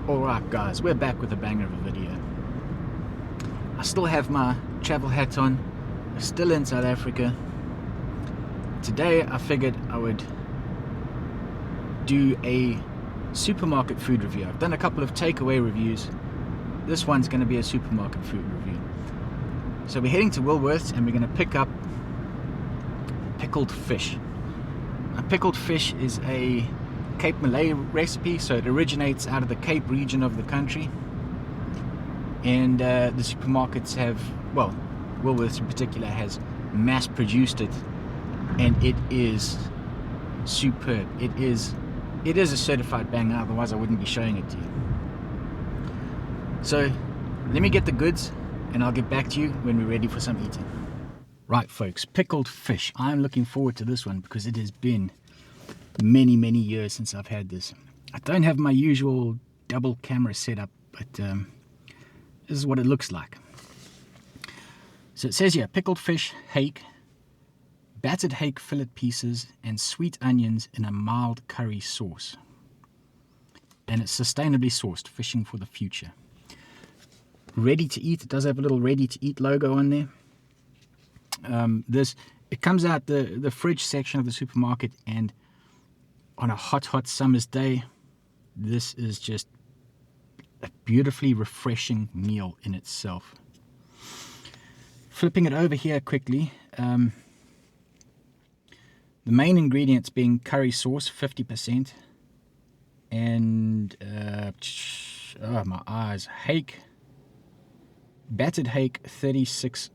Alright guys, we're back with a banger of a video. I still have my travel hat on, I'm still in South Africa. Today I figured I would do a supermarket food review. I've done a couple of takeaway reviews. This one's going to be a supermarket food review. So we're heading to Woolworths and we're going to pick up pickled fish. Now, pickled fish is a Cape Malay recipe, so it originates out of the Cape region of the country, and the supermarkets have, well, Woolworths in particular has mass produced it, and it is superb. It is a certified banger, otherwise I wouldn't be showing it to you. So let me get the goods and I'll get back to you when we're ready for some eating. Right folks, pickled fish. I'm looking forward to this one because it has been many years since I've had this. I don't have my usual double camera setup, but this is what it looks like. So it says here, pickled fish, hake, battered hake fillet pieces and sweet onions in a mild curry sauce. And it's sustainably sourced, fishing for the future. Ready to eat. It does have a little ready to eat logo on there. It comes out the fridge section of the supermarket, and on a hot summer's day, this is just a beautifully refreshing meal in itself. Flipping it over here quickly, the main ingredients being curry sauce, 50%, and oh my eyes, hake, battered hake, 36%.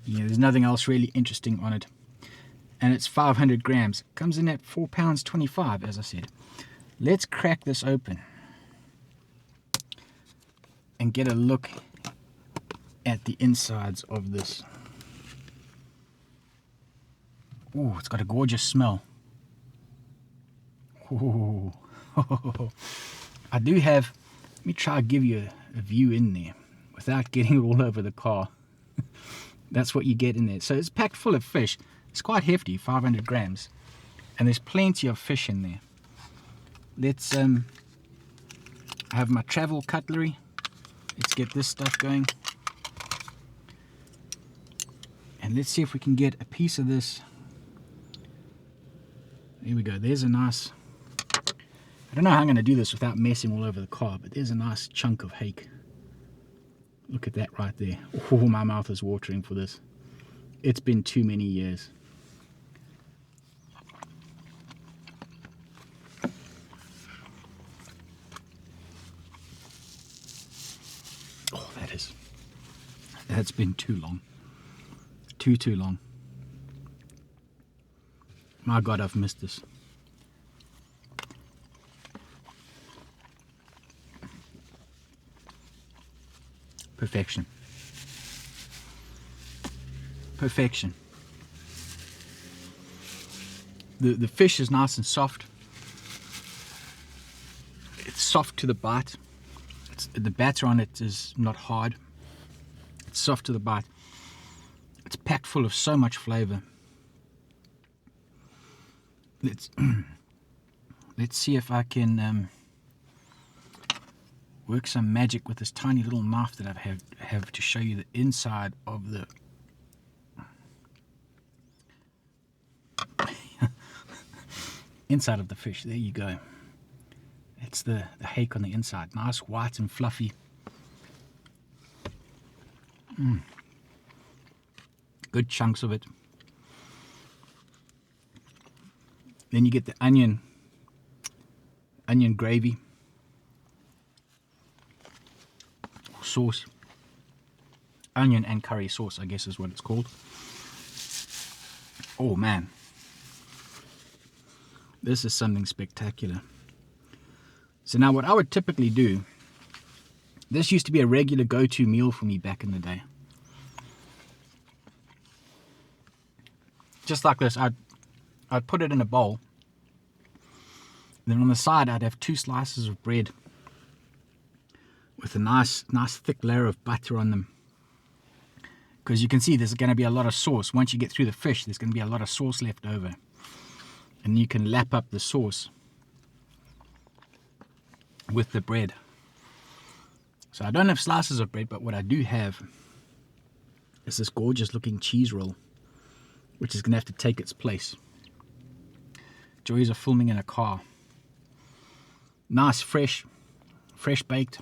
Yeah, there's nothing else really interesting on it. And it's 500 grams. Comes in at £4.25, as I said. Let's crack this open and get a look at the insides of this. Oh, it's got a gorgeous smell. Ooh. I do have, let me try to give you a view in there without getting all over the car. That's what you get in there. So it's packed full of fish. It's quite hefty, 500 grams, and there's plenty of fish in there. Let's I have my travel cutlery. Let's get this stuff going, and let's see if we can get a piece of this. There we go. There's a nice, I don't know how I'm going to do this without messing all over the car, but there's a nice chunk of hake. Look at that right there. Oh, my mouth is watering for this. It's been too many years. Oh, that's been too long. Too long. My God, I've missed this. Perfection. Perfection. The fish is nice and soft. It's soft to the bite. The batter on it is not hard. It's soft to the bite. It's packed full of so much flavor. Let's see if I can work some magic with this tiny little knife that I have to show you the inside of the inside of the fish. There you go. It's the hake on the inside, nice white and fluffy. Good chunks of it. Then you get the onion gravy sauce, onion and curry sauce, I guess is what it's called. Oh man, this is something spectacular. So now what I would typically do, this used to be a regular go-to meal for me back in the day. Just like this, I'd put it in a bowl. Then on the side I'd have 2 slices of bread with a nice thick layer of butter on them. Because you can see there's going to be a lot of sauce. Once you get through the fish, there's going to be a lot of sauce left over. And you can lap up the sauce with the bread. So I don't have slices of bread, but what I do have is this gorgeous looking cheese roll, which is going to have to take its place. Joys of filming in a car. Nice, fresh baked,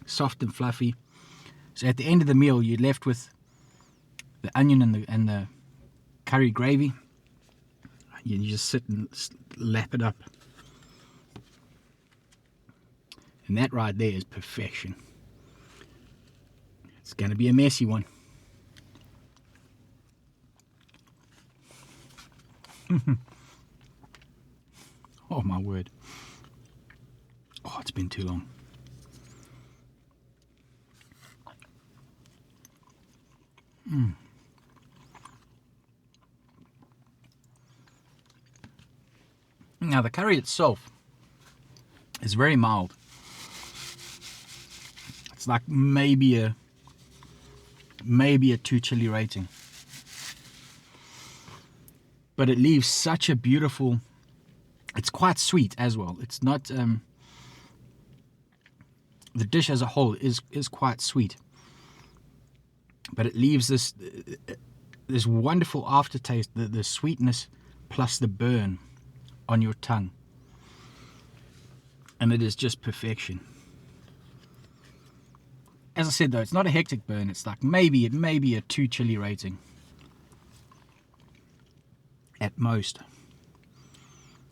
soft and fluffy. So at the end of the meal, you're left with the onion and the curry gravy. You just sit and lap it up. And that right there is perfection. It's going to be a messy one. Oh my word. Oh, it's been too long. Now the curry itself is very mild. It's like maybe a 2 chili rating. But it leaves such a beautiful, it's quite sweet as well. It's not, the dish as a whole is quite sweet. But it leaves this wonderful aftertaste, the sweetness plus the burn on your tongue. And it is just perfection. As I said though, it's not a hectic burn. It's like maybe a 2 chili rating. At most.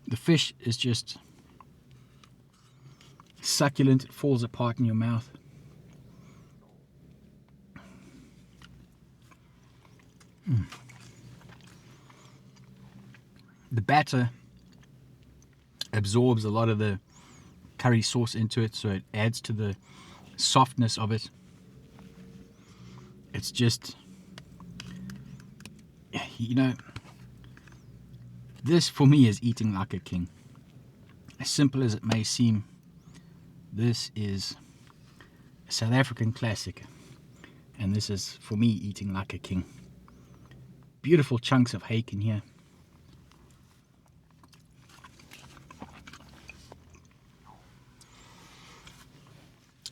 The fish is just succulent. It falls apart in your mouth. The batter absorbs a lot of the curry sauce into it, so it adds to the softness of it. It's just, you know, this for me is eating like a king. As simple as it may seem, this is a South African classic, and this is for me eating like a king. Beautiful chunks of hake in here.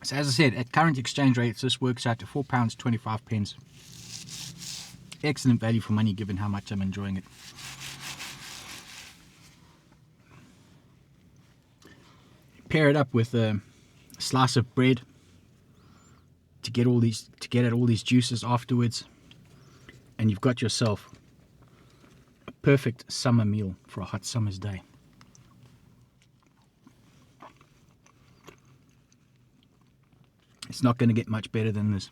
So as I said, at current exchange rates, this works out to £4.25. Excellent value for money given how much I'm enjoying it. Pair it up with a slice of bread to get at all these juices afterwards, and you've got yourself a perfect summer meal for a hot summer's day. It's not going to get much better than this.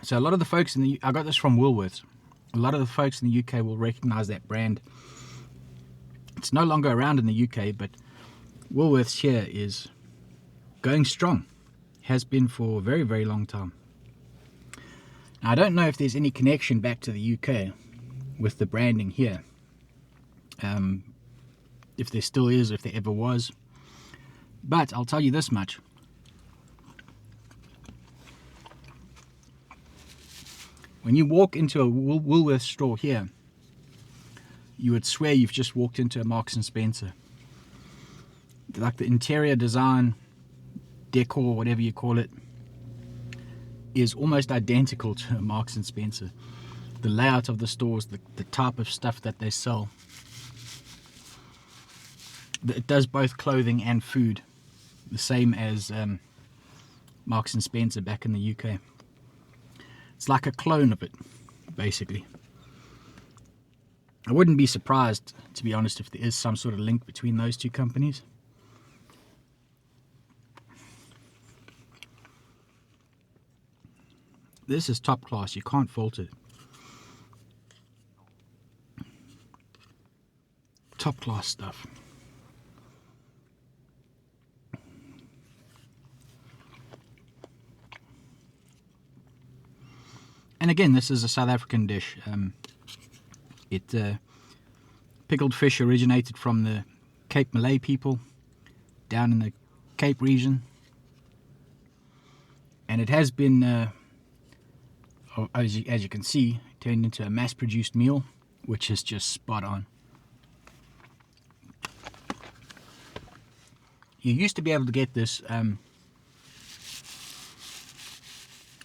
So a lot of the folks I got this from Woolworths. A lot of the folks in the UK will recognize that brand. It's no longer around in the UK, but Woolworths here is going strong. Has been for a very, very long time. Now, I don't know if there's any connection back to the UK with the branding here. If there still is, if there ever was. But I'll tell you this much. When you walk into a Woolworths store here, you would swear you've just walked into a Marks and Spencer. Like the interior design, decor, whatever you call it, is almost identical to a Marks and Spencer. The layout of the stores, the type of stuff that they sell. It does both clothing and food, the same as Marks and Spencer back in the UK. It's like a clone of it, basically. I wouldn't be surprised, to be honest, if there is some sort of link between those two companies. This is top class, you can't fault it. Top class stuff. And again, this is a South African dish. Pickled fish originated from the Cape Malay people down in the Cape region. And it has been, as you can see, turned into a mass-produced meal, which is just spot on. You used to be able to get this,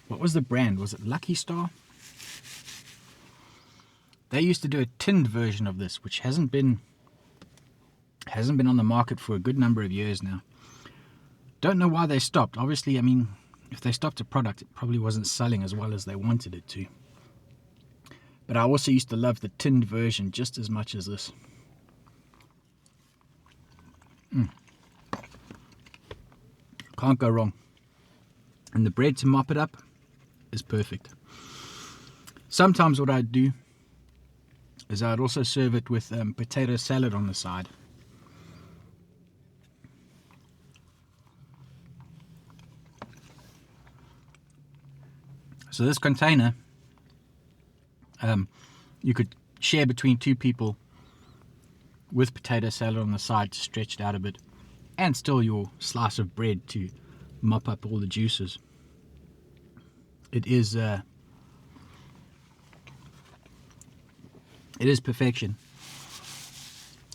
what was the brand? Was it Lucky Star? They used to do a tinned version of this, which hasn't been on the market for a good number of years now. Don't know why they stopped. Obviously, I mean, if they stopped a product, it probably wasn't selling as well as they wanted it to. But I also used to love the tinned version just as much as this. Can't go wrong. And the bread to mop it up is perfect. Sometimes what I'd do is I'd also serve it with potato salad on the side. So this container, you could share between 2 people with potato salad on the side to stretch it out a bit, and still your slice of bread to mop up all the juices. It is perfection.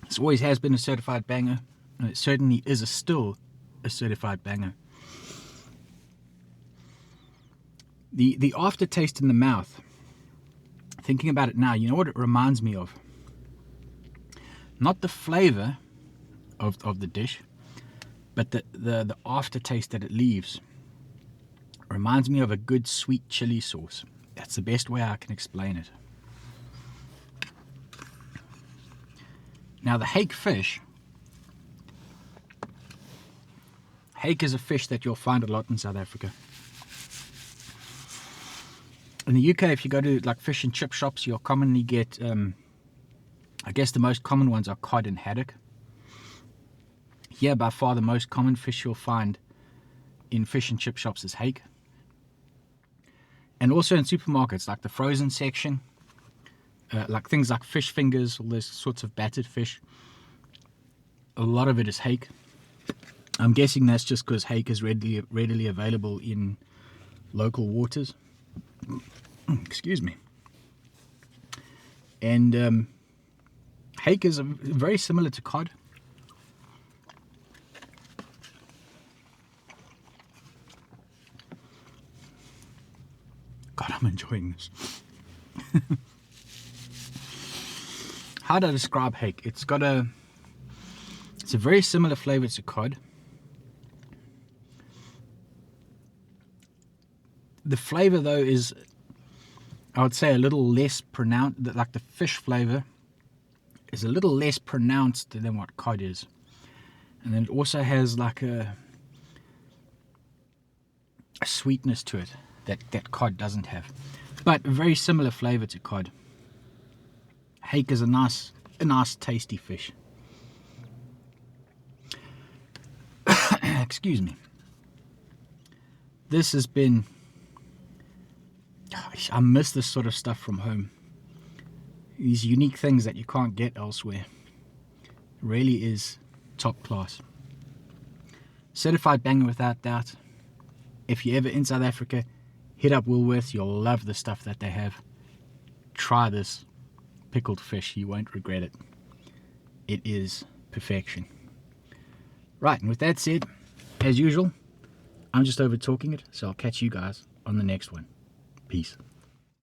This always has been a certified banger, and it certainly is still a certified banger. The aftertaste in the mouth, thinking about it now, you know what it reminds me of? Not the flavor of the dish, but the aftertaste that it leaves. Reminds me of a good sweet chili sauce. That's the best way I can explain it. Now the hake fish. Hake is a fish that you'll find a lot in South Africa. In the UK, if you go to like fish and chip shops, you'll commonly get, I guess the most common ones are cod and haddock. Here, by far, the most common fish you'll find in fish and chip shops is hake. And also in supermarkets, like the frozen section, like things like fish fingers, all those sorts of battered fish. A lot of it is hake. I'm guessing that's just because hake is readily available in local waters. Excuse me. And hake is very similar to cod. God, I'm enjoying this. How do I describe hake? It's a very similar flavor to cod. The flavor, though, is, I would say, a little less pronounced. Like the fish flavor is a little less pronounced than what cod is. And then it also has like a sweetness to it that cod doesn't have. But a very similar flavor to cod. Hake is a nice tasty fish. Excuse me. This has been... I miss this sort of stuff from home. These unique things that you can't get elsewhere. Really is top class. Certified banger without doubt. If you're ever in South Africa, hit up Woolworths. You'll love the stuff that they have. Try this pickled fish. You won't regret it. It is perfection. Right, and with that said, as usual, I'm just over talking it, so I'll catch you guys on the next one. Peace.